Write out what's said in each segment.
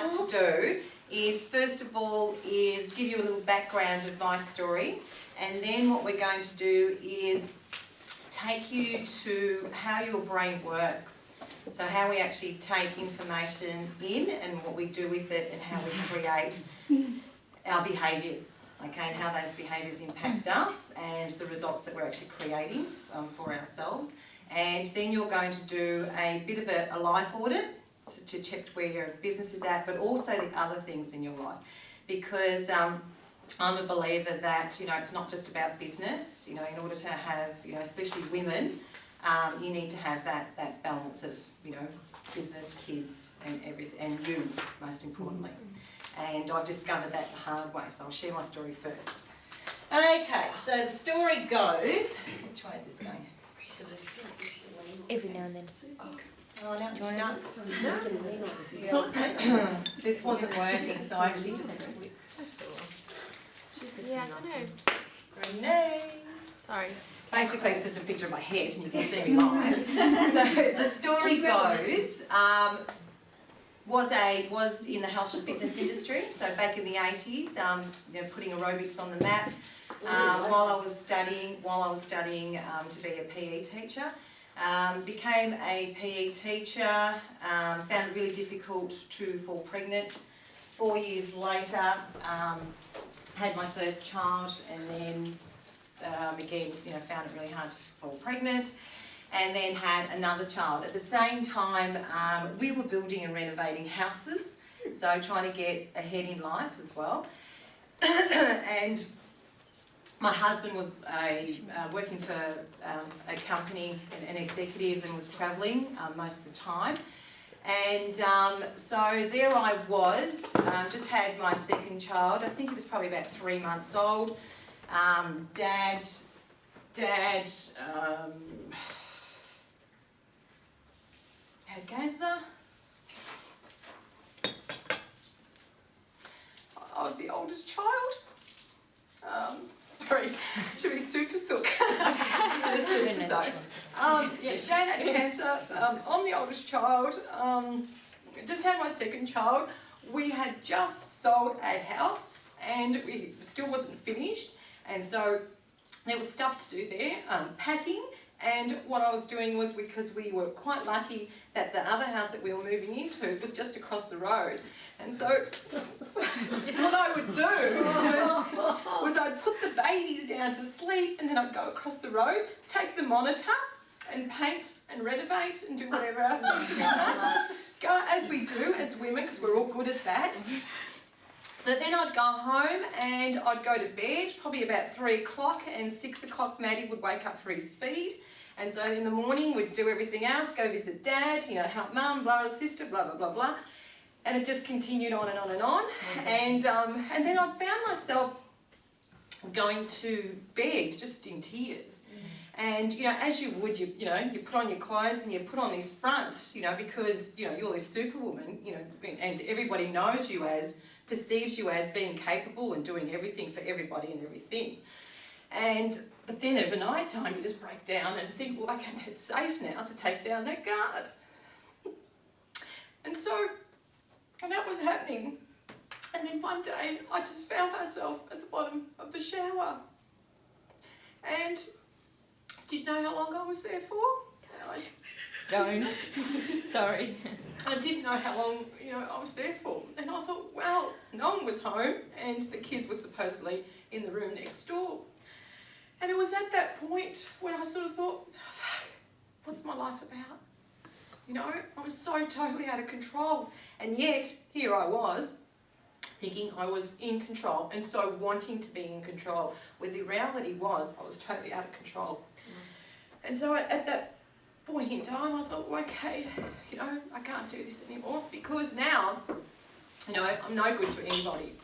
like to do is, first of all, is give you a little background of my story, and then what we're going to do is take you to how your brain works. So how we actually take information in and what we do with it, and how we create our behaviours, okay, and how those behaviours impact us and the results that we're actually creating for ourselves. And then you're going to do a bit of a life audit to check where your business is at, but also the other things in your life. Because I'm a believer that, you know, it's not just about business. You know, in order to have, you know, especially women, you need to have that balance of, you know, business, kids, and everything, and you, most importantly. And I've discovered that the hard way, so I'll share my story first. Okay, so the story goes, which way is this going? Every now and then. Oh, now it's done. This wasn't working, so I actually just clicked. Yeah, I don't know. Renee. Sorry. Basically, it's just a picture of my head, and you can see me live. So the story goes, was in the health and fitness industry. So back in the 80s, you know, putting aerobics on the map. While I was studying to be a PE teacher, became a PE teacher. Found it really difficult to fall pregnant. 4 years later, had my first child, and then again, you know, found it really hard to fall pregnant, and then had another child. At the same time, we were building and renovating houses, so trying to get ahead in life as well. And my husband was working for a company, an executive, and was travelling most of the time. And so there I was, just had my second child. I think he was probably about 3 months old. Dad had cancer. I was the oldest child. Sorry, should be super sook. Yeah, Dad had cancer. I'm the oldest child. Just had my second child. We had just sold a house and we still wasn't finished. And so there was stuff to do there, packing. And what I was doing was, because we were quite lucky that the other house that we were moving into was just across the road. And so what I would do was I'd put the babies down to sleep, and then I'd go across the road, take the monitor and paint and renovate and do whatever else needed to be done. Go as we do as women, because we're all good at that. So then I'd go home and I'd go to bed, probably about 3 o'clock, and 6 o'clock Maddie would wake up for his feed. And so in the morning we'd do everything else, go visit Dad, you know, help Mum, blah, blah, sister, blah, blah, blah, blah. And it just continued on and on and on. And then I found myself going to bed just in tears. And, you know, as you would, you put on your clothes and you put on this front, you know, because, you know, you're this superwoman, you know, and everybody knows you as, perceives you as being capable and doing everything for everybody and everything. But then over night time you just break down and think, well, okay, it's safe now to take down that guard. And so, and that was happening. And then one day I just found myself at the bottom of the shower. And didn't know how long I was there for. Don't. Sorry. I didn't know how long, you know, I was there for. And I thought, well, no one was home and the kids were supposedly in the room next door. And it was at that point where I sort of thought, oh, fuck, what's my life about? You know, I was so totally out of control. And yet, here I was, thinking I was in control and so wanting to be in control, where the reality was I was totally out of control. And so at that point in time, I thought, well, okay, you know, I can't do this anymore, because now, you know, I'm no good to anybody.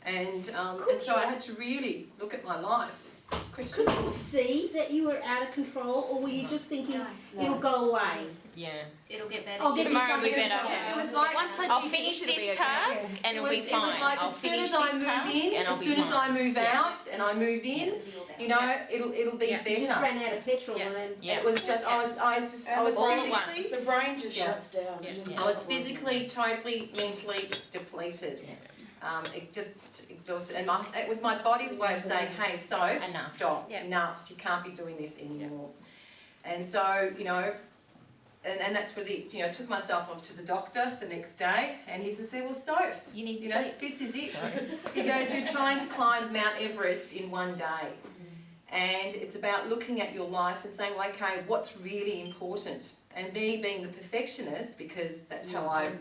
And so I had to really look at my life Question? Could you see that you were out of control, or were you just thinking it'll go away? Yeah. It'll get better. I'll get Tomorrow will be something better. else. It was like Once I'll finish this task and it'll be fine. It was like I'll as soon finish as I this move task in, and I'll as be soon as I fine. move out and I move in, you know, it'll be You just better. ran out of petrol Yeah. and then. Yeah. It was just I was All at physically The brain just Yeah. shuts down. Yeah. It just I was doesn't work. physically, totally, mentally depleted. It just exhausted, and it was my body's way of saying, "Hey, so Enough. stop, Yeah. enough. You can't be doing this anymore." And so, you know, and that's what it. You know, took myself off to the doctor the next day, and he said, "Well, Soph, You need you know, sleep. this is it." He goes, "You're trying to climb Mount Everest in one day." And it's about looking at your life and saying, well, okay, what's really important? And me being the perfectionist, because that's how I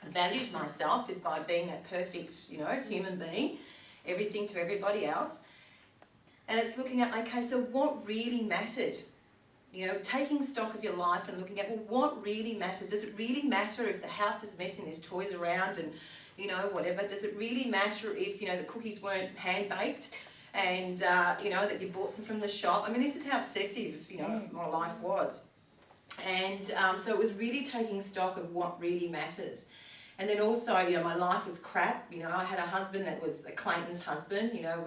valued myself, is by being that perfect, you know, human being, everything to everybody else. And it's looking at, okay, so what really mattered? You know, taking stock of your life and looking at, well, what really matters? Does it really matter if the house is messy and there's toys around and, you know, whatever? Does it really matter if, you know, the cookies weren't hand-baked? And, you know, that you bought some from the shop. I mean, this is how obsessive, you know, my life was. And so it was really taking stock of what really matters. And then also, you know, my life was crap. You know, I had a husband that was a Clayton's husband, you know,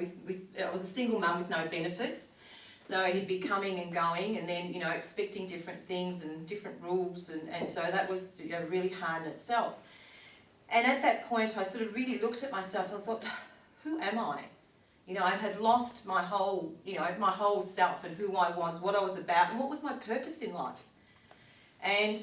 I was a single mum with no benefits. So he'd be coming and going and then, you know, expecting different things and different rules. And so that was, you know, really hard in itself. And at that point, I sort of really looked at myself and I thought, who am I? You know, I had lost my whole, you know, my whole self and who I was, what I was about, and what was my purpose in life. And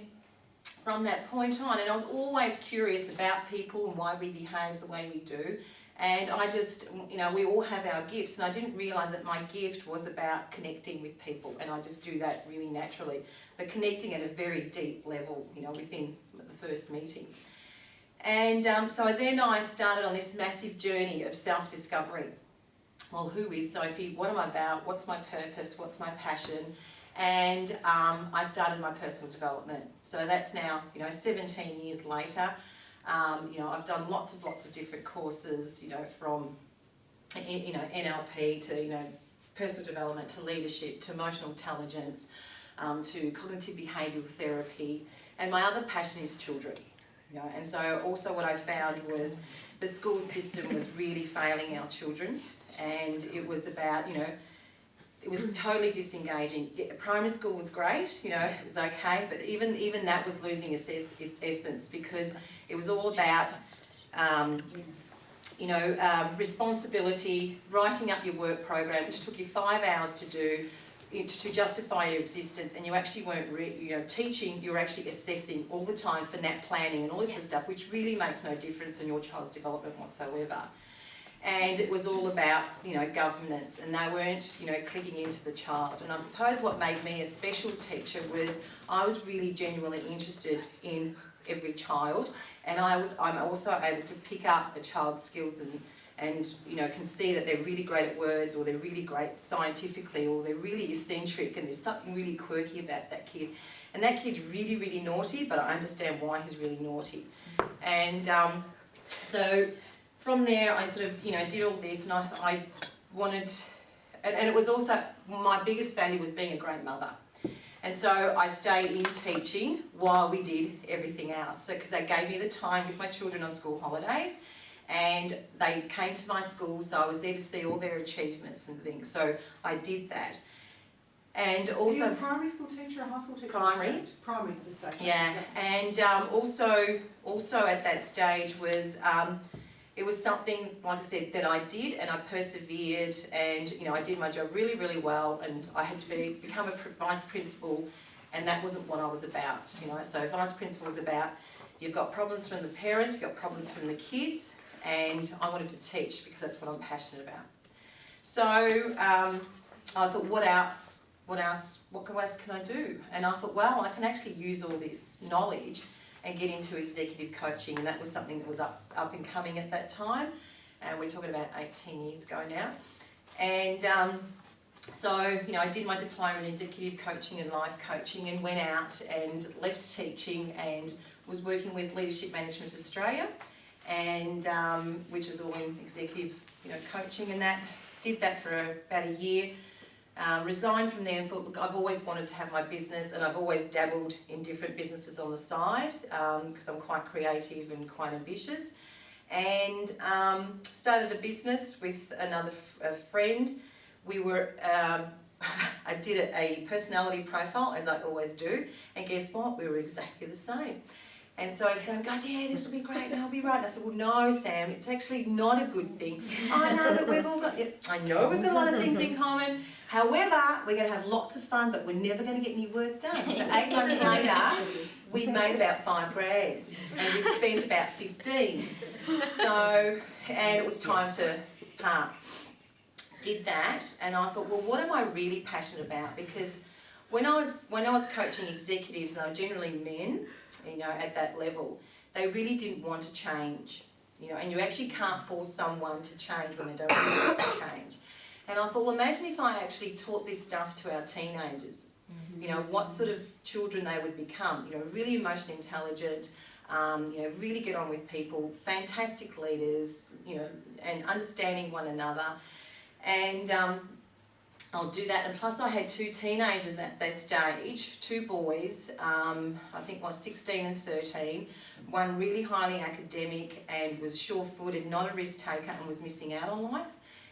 from that point on, and I was always curious about people and why we behave the way we do. And I just, you know, we all have our gifts, and I didn't realise that my gift was about connecting with people, and I just do that really naturally. But connecting at a very deep level, you know, within the first meeting. And so then I started on this massive journey of self-discovery. Well, who is Sophie? What am I about? What's my purpose? What's my passion? And I started my personal development. So that's now, you know, 17 years later. You know, I've done lots of different courses, you know, from, you know, NLP to, you know, personal development to leadership to emotional intelligence to cognitive behavioural therapy. And my other passion is children. You know, and so also what I found was the school system was really failing our children. And it was about, you know, it was totally disengaging. Yeah, primary school was great, you know, it was okay, but even that was losing its essence, because it was all about, you know, responsibility, writing up your work program, which took you 5 hours to do, to justify your existence, and you actually weren't, you know, teaching, you were actually assessing all the time for NAP planning and all this sort of stuff, which really makes no difference in your child's development whatsoever. And it was all about, you know, governance, and they weren't, you know, clicking into the child. And I suppose what made me a special teacher was I was really genuinely interested in every child, and I'm also able to pick up a child's skills and you know, can see that they're really great at words, or they're really great scientifically, or they're really eccentric, and there's something really quirky about that kid. And that kid's really, really naughty, but I understand why he's really naughty. And so from there, I sort of, you know, did all this, and I wanted, and it was also, my biggest value was being a great mother. And so I stayed in teaching while we did everything else. So, because they gave me the time with my children on school holidays, and they came to my school, so I was there to see all their achievements and things. So I did that. And Are you also a primary school teacher or high school teacher? Primary. Primary at this stage. yeah, and also at that stage was it was something, like I said, that I did, and I persevered, and you know, I did my job really, really well, and I had to become a vice principal, and that wasn't what I was about, you know. So vice principal was about, you've got problems from the parents, you've got problems from the kids, and I wanted to teach because that's what I'm passionate about. So I thought, what else can I do? And I thought, well, I can actually use all this knowledge and get into executive coaching, and that was something that was up and coming at that time, and we're talking about 18 years ago now. And so, you know, I did my diploma in executive coaching and life coaching, and went out and left teaching and was working with Leadership Management Australia, and which was all in executive, you know, coaching and that. did that for about a year, resigned from there and thought, look, I've always wanted to have my business, and I've always dabbled in different businesses on the side because I'm quite creative and quite ambitious, and started a business with another friend. We were, I did a personality profile, as I always do, and guess what? We were exactly the same. And so I said, guys, yeah, this will be great, and I'll be right. And I said, well, no, Sam, it's actually not a good thing. I know, but we've all got, I know we've got a lot of things in common. However, we're going to have lots of fun, but we're never going to get any work done. So 8 months later, we'd made about $5,000, and we'd spent about 15. So, and it was time to part. Did that, and I thought, well, what am I really passionate about? Because when I was coaching executives, and they were generally men, you know, at that level, they really didn't want to change, you know, and you actually can't force someone to change when they don't want to change. And I thought, well, imagine if I actually taught this stuff to our teenagers, you know, what sort of children they would become, you know, really emotionally intelligent, you know, really get on with people, fantastic leaders, you know, and understanding one another. And I'll do that. And plus I had 2 teenagers at that stage, 2 boys, I think was 16 and 13, one really highly academic and was sure-footed, not a risk taker, and was missing out on life.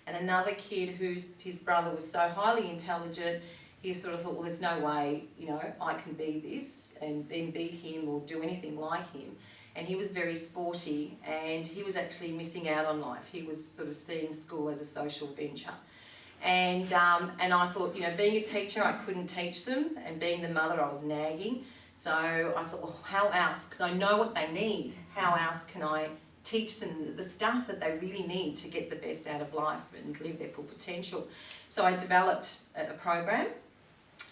And another kid his brother was so highly intelligent, he sort of thought, well, there's no way, you know, I can be this and then beat him or do anything like him. And he was very sporty, and he was actually missing out on life. He was sort of seeing school as a social venture. And I thought, you know, being a teacher, I couldn't teach them, and being the mother, I was nagging. So I thought, well, how else? Because I know what they need. How else can I teach them the stuff that they really need to get the best out of life and live their full potential? So I developed a program,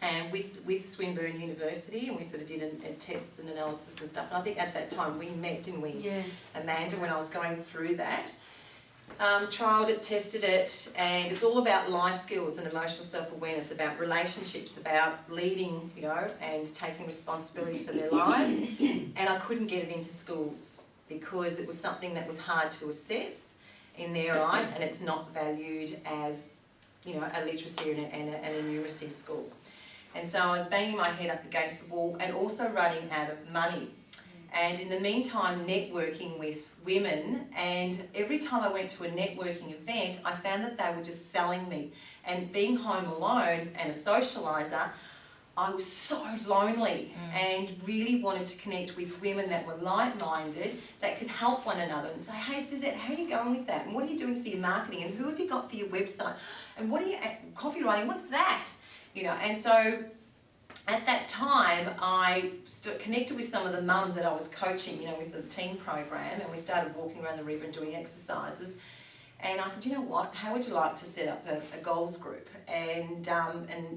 and with Swinburne University, and we sort of did tests and analysis and stuff. And I think at that time we met, didn't we, Yeah. Amanda, when I was going through that. Trialled it, tested it, and it's all about life skills and emotional self-awareness, about relationships, about leading, you know, and taking responsibility for their lives. And I couldn't get it into schools because it was something that was hard to assess in their eyes, and it's not valued as, you know, a literacy and a numeracy school. And so I was banging my head up against the wall and also running out of money. And in the meantime, networking with women, and every time I went to a networking event, I found that they were just selling me. And being home alone and a socialiser, I was so lonely and really wanted to connect with women that were like-minded, that could help one another and say, hey Suzette, how are you going with that? And what are you doing for your marketing? And who have you got for your website? And what are you, copywriting, what's that? You know, and so at that time, I connected with some of the mums that I was coaching, you know, with the teen program, and we started walking around the river and doing exercises. And I said, you know what, how would you like to set up a goals group? And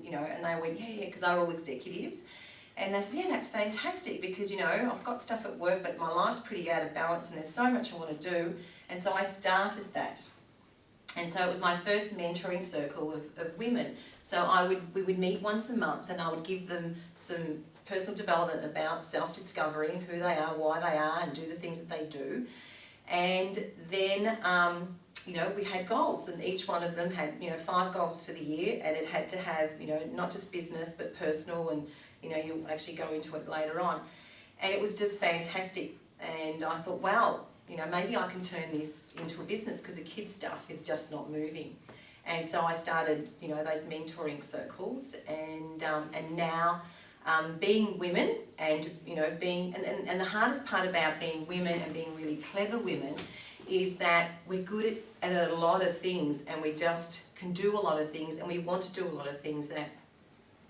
you know, and they went, yeah, because they were all executives. And they said, yeah, that's fantastic, because, you know, I've got stuff at work, but my life's pretty out of balance and there's so much I want to do. And so I started that. And so it was my first mentoring circle of women. So we would meet once a month, and I would give them some personal development about self-discovery and who they are, why they are, and do the things that they do. And then, you know, we had goals, and each one of them had, you know, 5 goals for the year, and it had to have, you know, not just business, but personal, and, you know, you'll actually go into it later on. And it was just fantastic. And I thought, wow, you know, maybe I can turn this into a business, because the kids' stuff is just not moving. And so I started, you know, those mentoring circles, and now being women, and, you know, being, and the hardest part about being women and being really clever women is that we're good at a lot of things, and we just can do a lot of things, and we want to do a lot of things that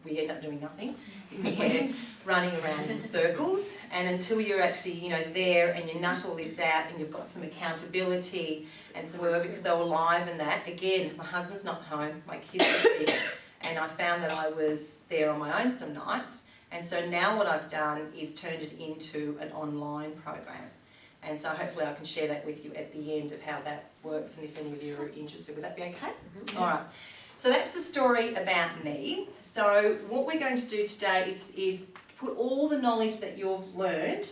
we end up doing nothing, because we're running around in circles. And until you're actually, you know, there and you nut all this out and you've got some accountability and some work, because they were live and that. Again, my husband's not home, my kids are sick, and I found that I was there on my own some nights. And so now what I've done is turned it into an online program. And so hopefully I can share that with you at the end of how that works, and if any of you are interested, would that be okay? Mm-hmm. All right. So that's the story about me. So what we're going to do today is put all the knowledge that you've learned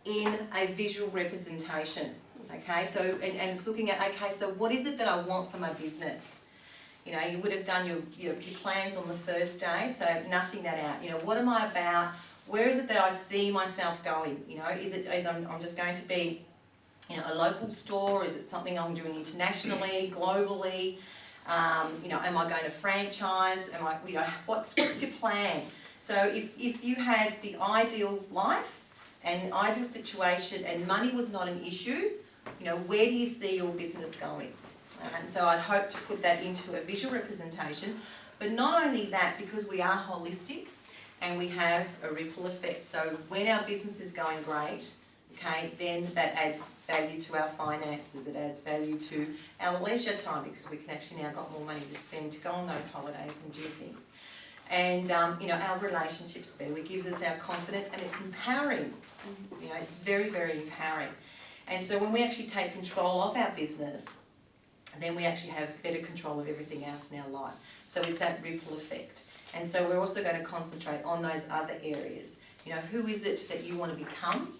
in a visual representation, Okay, so, and it's looking at, okay, so what is it that I want for my business? You know, you would have done your plans on the first day, so nutting that out. You know, what am I about? Where is it that I see myself going? You know, is I'm just going to be, you know, a local store? Is it something I'm doing internationally, globally? You know, am I going to franchise? Am I, you know, what's your plan? So if you had the ideal life and ideal situation and money was not an issue, you know, where do you see your business going? And so I'd hope to put that into a visual representation. But not only that, because we are holistic and we have a ripple effect. So when our business is going great, okay, then that adds value to our finances, it adds value to our leisure time because we can actually now got more money to spend to go on those holidays and do things. And, you know, our relationships better, it gives us our confidence and it's empowering. You know, it's very, very empowering. And so when we actually take control of our business, then we actually have better control of everything else in our life. So it's that ripple effect. And so we're also going to concentrate on those other areas. You know, who is it that you want to become?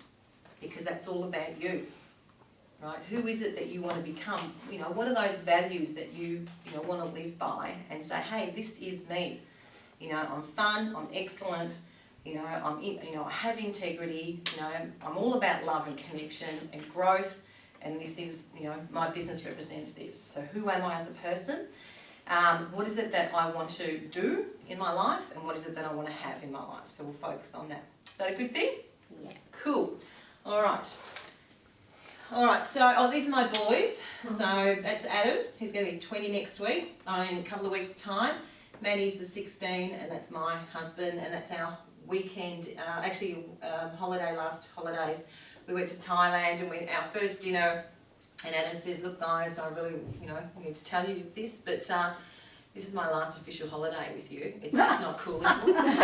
Because that's all about you, right? Who is it that you want to become? You know, what are those values that you know, want to live by and say, hey, this is me. You know, I'm fun, I'm excellent, you know, I have integrity, you know, I'm all about love and connection and growth, and this is, you know, my business represents this. So who am I as a person? What is it that I want to do in my life, and what is it that I want to have in my life? So we'll focus on that. Is that a good thing? Yeah. Cool. All right. All right, so these are my boys. So that's Adam, who's going to be 20 next week, in a couple of weeks' time. Maddie's the 16, and that's my husband, and that's our weekend, last holidays. We went to Thailand, and our first dinner, and Adam says, look guys, I really, you know, need to tell you this, but this is my last official holiday with you. It's not cool anymore.